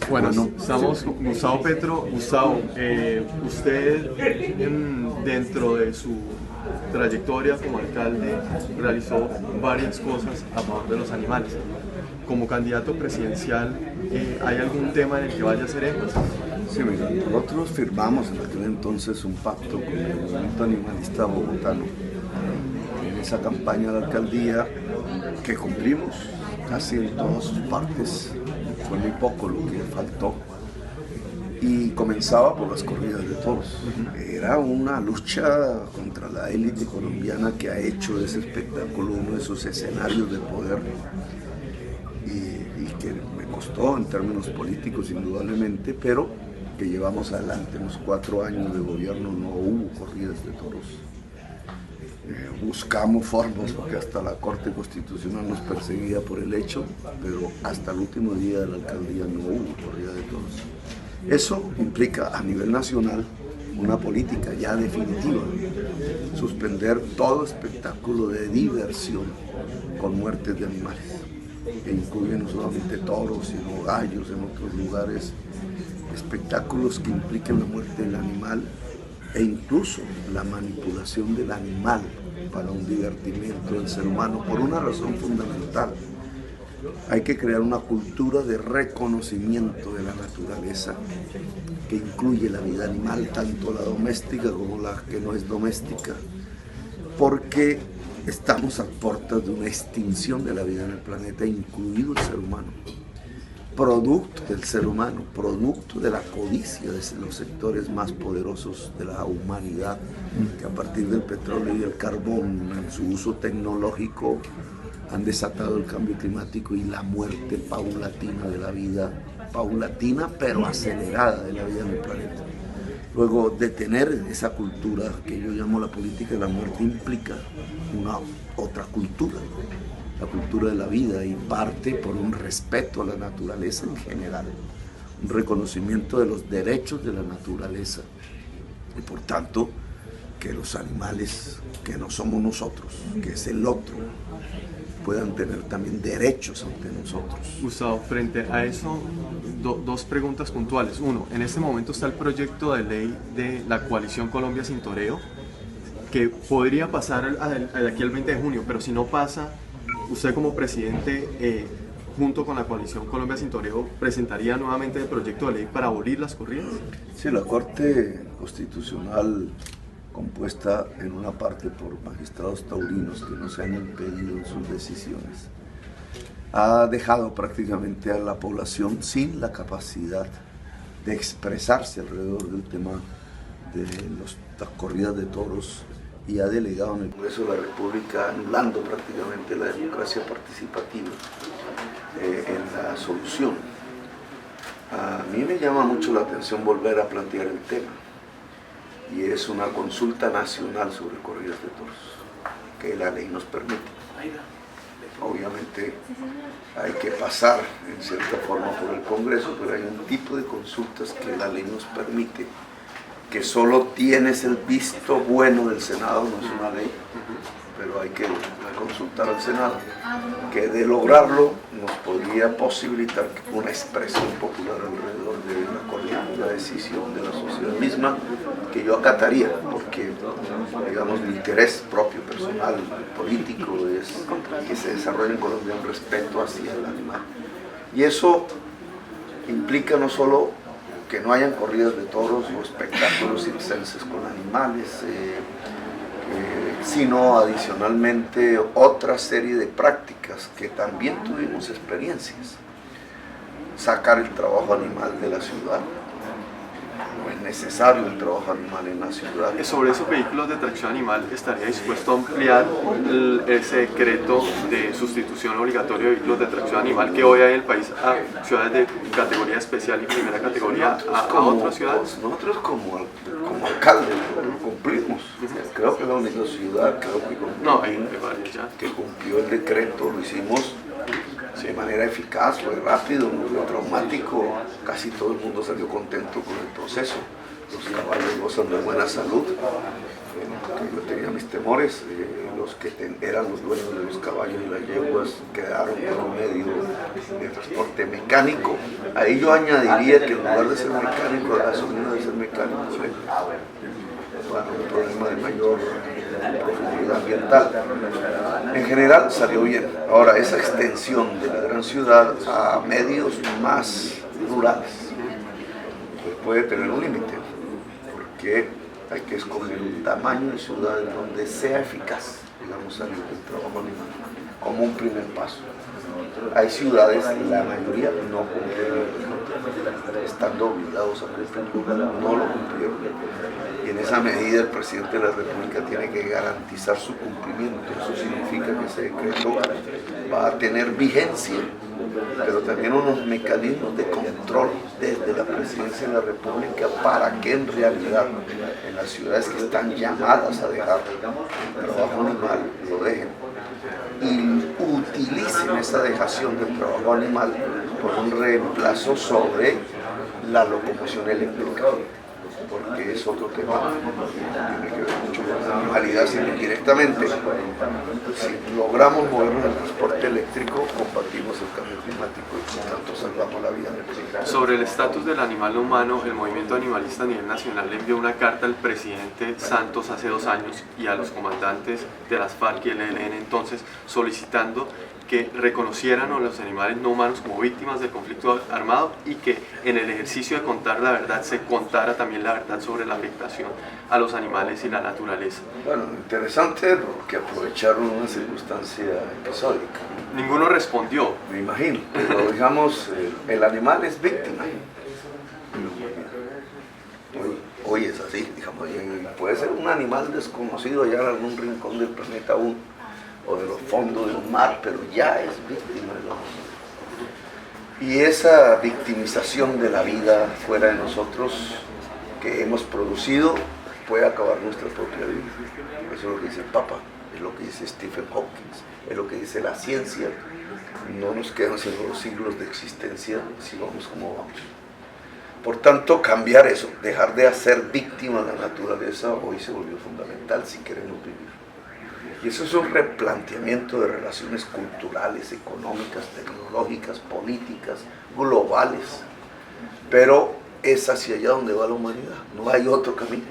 Bueno, estamos con Gustavo Petro. Gustavo, usted dentro de su trayectoria como alcalde realizó varias cosas a favor de los animales. Como candidato presidencial, ¿hay algún tema en el que vaya a hacer énfasis? Sí, mira, nosotros firmamos en aquel entonces un pacto con el movimiento animalista bogotano en esa campaña de la alcaldía que cumplimos casi en todas sus partes. Fue muy poco lo que faltó y comenzaba por las corridas de toros. Era una lucha contra la élite colombiana que ha hecho de ese espectáculo uno de sus escenarios de poder y que me costó en términos políticos indudablemente, pero que llevamos adelante. En los 4 años de gobierno no hubo corridas de toros. Buscamos formas, porque hasta la Corte Constitucional nos perseguía por el hecho, pero hasta el último día de la alcaldía no hubo corrida de toros. Eso implica a nivel nacional una política ya definitiva, suspender todo espectáculo de diversión con muertes de animales, que incluyen no solamente toros, sino gallos en otros lugares, espectáculos que impliquen la muerte del animal e incluso la manipulación del animal para un divertimiento del ser humano, por una razón fundamental. Hay que crear una cultura de reconocimiento de la naturaleza que incluye la vida animal, tanto la doméstica como la que no es doméstica, porque estamos a puertas de una extinción de la vida en el planeta, incluido el ser humano. Producto del ser humano, producto de la codicia de los sectores más poderosos de la humanidad, que a partir del petróleo y el carbón, en su uso tecnológico, han desatado el cambio climático y la muerte paulatina de la vida, paulatina pero acelerada de la vida en el planeta. Luego, detener esa cultura que yo llamo la política de la muerte implica una otra cultura, la cultura de la vida, y parte por un respeto a la naturaleza en general, un reconocimiento de los derechos de la naturaleza y por tanto que los animales que no somos nosotros, que es el otro, puedan tener también derechos ante nosotros. Gustavo, frente a eso, dos preguntas puntuales. Uno, en este momento está el proyecto de ley de la coalición Colombia Sin Toreo, que podría pasar de aquí al 20 de junio, pero si no pasa, usted como presidente, junto con la coalición Colombia Sin Toreo, ¿presentaría nuevamente el proyecto de ley para abolir las corridas? Sí, la Corte Constitucional, compuesta en una parte por magistrados taurinos que no se han impedido en sus decisiones, ha dejado prácticamente a la población sin la capacidad de expresarse alrededor del tema de las corridas de toros y ha delegado en el Congreso de la República, anulando prácticamente la democracia participativa en la solución. A mí me llama mucho la atención volver a plantear el tema, y es una consulta nacional sobre corridas de toros, que la ley nos permite. Obviamente hay que pasar en cierta forma por el Congreso, pero hay un tipo de consultas que la ley nos permite, que solo tienes el visto bueno del Senado, no es una ley, pero hay que consultar al Senado, que de lograrlo nos podría posibilitar una expresión popular alrededor de la corriente, una decisión de la sociedad misma, que yo acataría, porque, digamos, mi interés propio, personal, político, es que se desarrolle en Colombia un respeto hacia el animal. Y eso implica no solo que no hayan corridas de toros o espectáculos circenses con animales, sino adicionalmente otra serie de prácticas que también tuvimos experiencias. Sacar el trabajo animal de la ciudad. No es necesario el trabajo animal en la ciudad. Sobre esos vehículos de tracción animal, ¿estaría dispuesto a ampliar ese decreto de sustitución obligatoria de vehículos de tracción animal que hoy hay en el país a ciudades de categoría especial y primera categoría a otras ciudades? Nosotros como alcalde lo cumplimos. Creo que la única ciudad que cumplió el decreto, lo hicimos de manera eficaz, fue rápido, no fue traumático, casi todo el mundo salió contento con el proceso. los caballos gozan de buena salud, yo tenía mis temores, los que eran los dueños de los caballos y las yeguas quedaron con un medio de transporte mecánico. Ahí yo añadiría que en lugar de ser mecánico, la gasolina debe ser mecánico, para un problema de mayor profundidad ambiental. En general salió bien. Ahora, esa extensión de la gran ciudad a medios más rurales pues puede tener un límite, porque hay que escoger un tamaño de ciudad en donde sea eficaz, digamos, salir del trabajo animal, como un primer paso. Hay ciudades, la mayoría no cumplieron, estando obligados a cumplirlo, no lo cumplieron. Y en esa medida el presidente de la República tiene que garantizar su cumplimiento. Eso significa que ese decreto va a tener vigencia, pero también unos mecanismos de control desde la Presidencia de la República para que en realidad en las ciudades que están llamadas a dejar el trabajo animal lo dejen y utilicen esa dejación del trabajo animal por un reemplazo sobre la locomoción eléctrica, porque es otro tema que tiene que ver mucho con la animalidad, sino indirectamente. Si logramos movernos en el transporte eléctrico, combatimos el cambio climático y por tanto salvamos la vida en el planeta. Sobre el estatus del animal humano, el movimiento animalista a nivel nacional le envió una carta al presidente Santos hace 2 años y a los comandantes de las FARC y el ELN entonces solicitando que reconocieran a los animales no humanos como víctimas del conflicto armado y que en el ejercicio de contar la verdad se contara también la verdad sobre la afectación a los animales y la naturaleza. Bueno, interesante porque aprovecharon una circunstancia episódica. Ninguno respondió. Me imagino, pero digamos, el animal es víctima. Hoy es así, digamos, y puede ser un animal desconocido allá en algún rincón del planeta aún, o de los fondos de un mar, pero ya es víctima de los... Y esa victimización de la vida fuera de nosotros que hemos producido puede acabar nuestra propia vida. Eso es lo que dice el Papa, es lo que dice Stephen Hawking, es lo que dice la ciencia. No nos quedan sino los siglos de existencia si vamos como vamos. Por tanto, cambiar eso, dejar de hacer víctima de la naturaleza, hoy se volvió fundamental si queremos vivir. Y eso es un replanteamiento de relaciones culturales, económicas, tecnológicas, políticas, globales. Pero es hacia allá donde va la humanidad, no hay otro camino.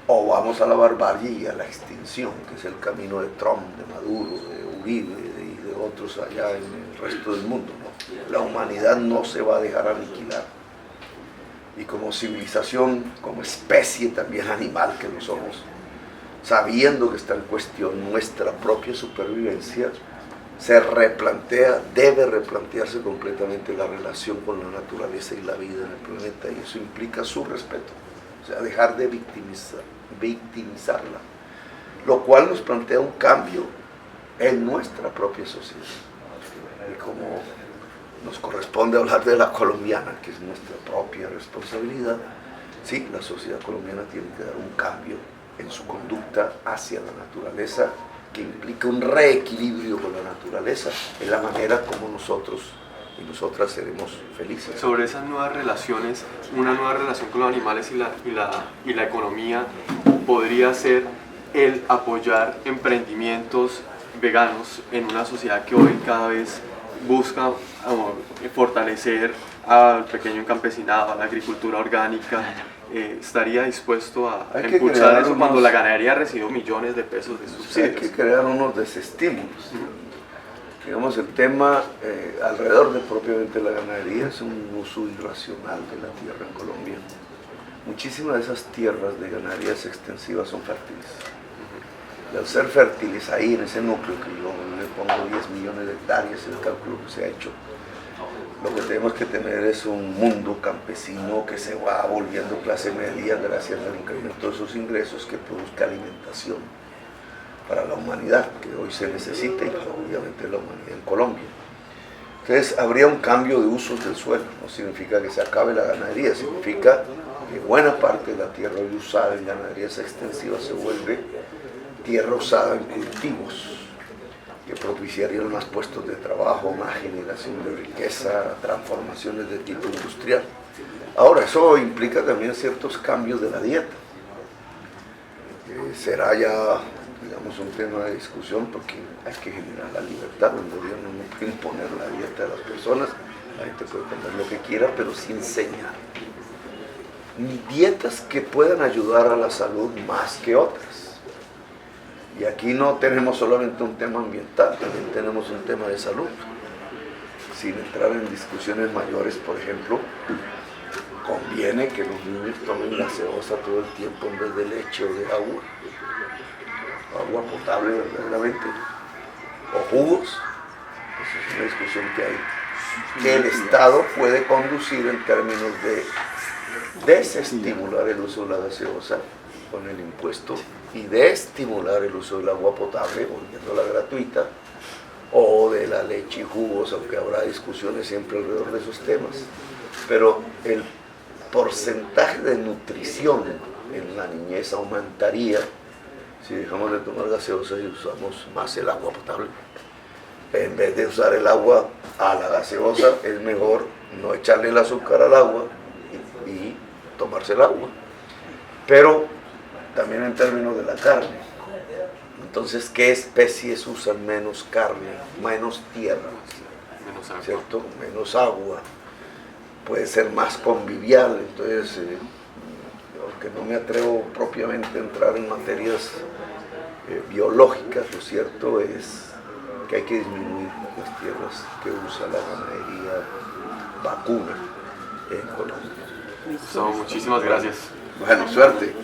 O vamos a la barbarie y a la extinción, que es el camino de Trump, de Maduro, de Uribe y de otros allá en el resto del mundo, ¿no? La humanidad no se va a dejar aniquilar. Y como civilización, como especie también animal que lo somos, sabiendo que está en cuestión nuestra propia supervivencia, se replantea, debe replantearse completamente la relación con la naturaleza y la vida en el planeta, y eso implica su respeto, o sea, dejar de victimizarla, lo cual nos plantea un cambio en nuestra propia sociedad. Y como nos corresponde hablar de la colombiana, que es nuestra propia responsabilidad, sí, la sociedad colombiana tiene que dar un cambio en su conducta hacia la naturaleza, que implica un reequilibrio con la naturaleza, en la manera como nosotros y nosotras seremos felices. Sobre esas nuevas relaciones, una nueva relación con los animales y la economía podría ser el apoyar emprendimientos veganos en una sociedad que hoy cada vez busca fortalecer al pequeño encampesinado, a la agricultura orgánica. Estaría dispuesto a impulsar eso cuando la ganadería ha recibido millones de pesos de subsidios. Hay que crear unos desestímulos. Digamos, el tema alrededor de propiamente la ganadería es un uso irracional de la tierra en Colombia. Muchísimas de esas tierras de ganaderías extensivas son fértiles. Y al ser fértiles ahí en ese núcleo, que yo le pongo 10 millones de hectáreas, el cálculo que se ha hecho, lo que tenemos que tener es un mundo campesino que se va volviendo clase media gracias al incremento de sus ingresos, que produzca alimentación para la humanidad, que hoy se necesita, y obviamente la humanidad en Colombia. Entonces habría un cambio de usos del suelo, no significa que se acabe la ganadería, significa que buena parte de la tierra hoy usada en ganaderías extensivas se vuelve tierra usada en cultivos, que propiciarían más puestos de trabajo, más generación de riqueza, transformaciones de tipo industrial. Ahora, eso implica también ciertos cambios de la dieta. Será ya, digamos, un tema de discusión porque hay que generar la libertad. El gobierno no puede imponer la dieta de las personas. La gente puede comer lo que quiera, pero sí enseñar. Dietas que puedan ayudar a la salud más que otras. Y aquí no tenemos solamente un tema ambiental, también tenemos un tema de salud. Sin entrar en discusiones mayores, por ejemplo, conviene que los niños tomen gaseosa todo el tiempo en vez de leche o de agua potable verdaderamente, o jugos. Esa es una discusión que hay, que el Estado puede conducir en términos de desestimular el uso de la gaseosa con el impuesto y de estimular el uso del agua potable, volviéndola gratuita, o de la leche y jugos, aunque habrá discusiones siempre alrededor de esos temas. Pero el porcentaje de nutrición en la niñez aumentaría si dejamos de tomar gaseosa y usamos más el agua potable. En vez de usar el agua a la gaseosa, es mejor no echarle el azúcar al agua y tomarse el agua. Pero también en términos de la carne. Entonces, ¿qué especies usan menos carne, menos tierra? Menos agua. ¿Cierto? Menos agua. Puede ser más convivial. Entonces, aunque no me atrevo propiamente a entrar en materias biológicas, lo cierto es que hay que disminuir las tierras que usa la ganadería vacuna en Colombia. Gustavo, muchísimas gracias. Bueno, suerte.